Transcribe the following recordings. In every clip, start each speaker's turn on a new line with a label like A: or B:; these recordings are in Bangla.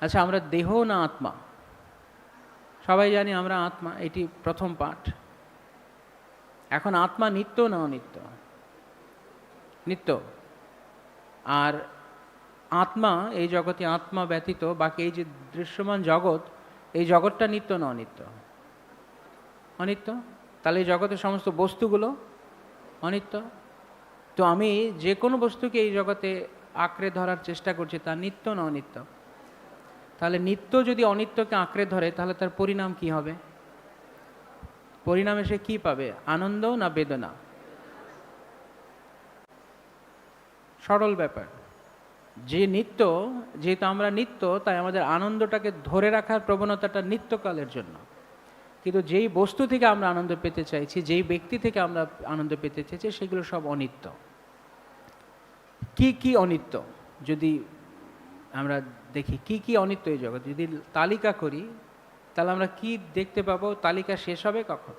A: আচ্ছা, আমরা দেহ না আত্মা? সবাই জানি আমরা আত্মা, এটি প্রথম পাঠ। এখন আত্মা নিত্য না অনিত্য? নিত্য। আর আত্মা, এই জগতে আত্মা ব্যতীত বাকি এই যে দৃশ্যমান জগৎ, এই জগৎটা নিত্য না অনিত্য? অনিত্য। তাহলে এই জগতের সমস্ত বস্তুগুলো অনিত্য। তো আমি যে কোনো বস্তুকে এই জগতে আঁকড়ে ধরার চেষ্টা করছি, তা নিত্য না অনিত্য? তাহলে নিত্য যদি অনিত্যকে আঁকড়ে ধরে, তাহলে তার পরিণাম কি হবে? পরিণামে সে কি পাবে? আনন্দ না বেদনা? সরল ব্যাপার। যে নিত্য, যেহেতু আমরা নিত্য, তাই আমাদের আনন্দটাকে ধরে রাখার প্রবণতাটা নিত্যকালের জন্য। কিন্তু যেই বস্তু থেকে আমরা আনন্দ পেতে চাইছি, যেই ব্যক্তি থেকে আমরা আনন্দ পেতে চাইছি, সেগুলো সব অনিত্য। কি কি অনিত্য যদি আমরা দেখি, কি কি অনিত্য এই জগৎ যদি তালিকা করি, তাহলে আমরা কি দেখতে পাবো? তালিকা শেষ হবে কখন?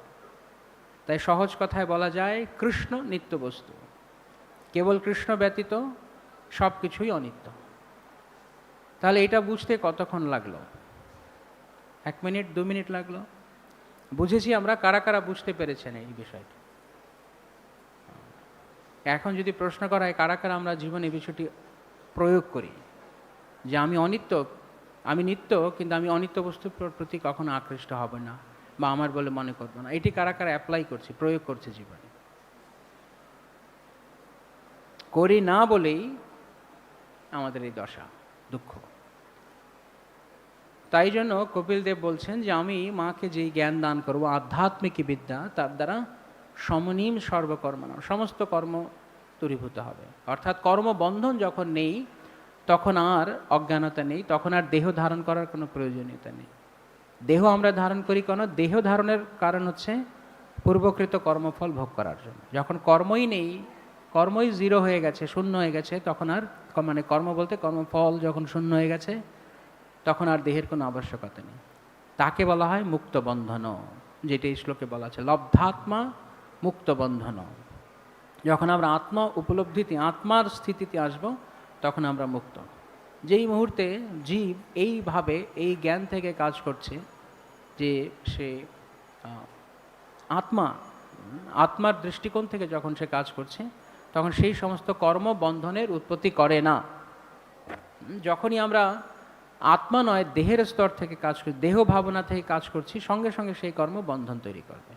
A: তাই সহজ কথায় বলা যায়, কৃষ্ণ নিত্য বস্তু, কেবল কৃষ্ণ ব্যতীত সব কিছুই অনিত্য। তাহলে এটা বুঝতে কতক্ষণ লাগলো? 1 মিনিট 2 মিনিট লাগলো? বুঝেছি আমরা। কারা কারা বুঝতে পেরেছেন এই বিষয়টি? এখন যদি প্রশ্ন করা হয় কারা কারা আমরা জীবনে এই বিষয়টি প্রয়োগ করি, যে আমি অনিত্য, আমি নিত্য, কিন্তু আমি অনিত্য বস্তুর প্রতি কখনো আকৃষ্ট হব না বা আমার বলে মনে করবো না, এটি কারা কারা অ্যাপ্লাই করছে, প্রয়োগ করছে জীবনে? করি না বলেই আমাদের এই দশা, দুঃখ। তাই জন্য কপিল দেব বলছেন যে আমি মাকে যেই জ্ঞান দান করবো, আধ্যাত্মিক বিদ্যা, তার দ্বারা সমনীম সর্বকর্মণা, সমস্ত কর্ম দূরীভূত হবে। অর্থাৎ কর্মবন্ধন যখন নেই, তখন আর অজ্ঞানতা নেই, তখন আর দেহ ধারণ করার কোনো প্রয়োজনীয়তা নেই। দেহ আমরা ধারণ করি কেন? দেহ ধারণের কারণ হচ্ছে পূর্বকৃত কর্মফল ভোগ করার জন্য। যখন কর্মই নেই, কর্মই জিরো হয়ে গেছে, শূন্য হয়ে গেছে, তখন আর মানে কর্ম বলতে কর্মফল যখন শূন্য হয়ে গেছে, তখন আর দেহের কোনো আবশ্যকতা নেই। তাকে বলা হয় মুক্ত বন্ধন, যেটা এই শ্লোকে বলা আছে, লব্ধাত্মা মুক্ত বন্ধন। যখন আমরা আত্মা উপলব্ধিতে, আত্মার স্থিতিতে আসব, তখন আমরা মুক্ত। যেই মুহূর্তে জীব এইভাবে এই জ্ঞান থেকে কাজ করছে যে সে আত্মা, আত্মার দৃষ্টিকোণ থেকে যখন সে কাজ করছে, তখন সেই সমস্ত কর্ম বন্ধনের উৎপত্তি করে না। যখনই আমরা আত্মা নয় দেহের স্তর থেকে কাজ করছি, দেহ ভাবনা থেকে কাজ করছি, সঙ্গে সঙ্গে সেই কর্ম বন্ধন তৈরি করবে।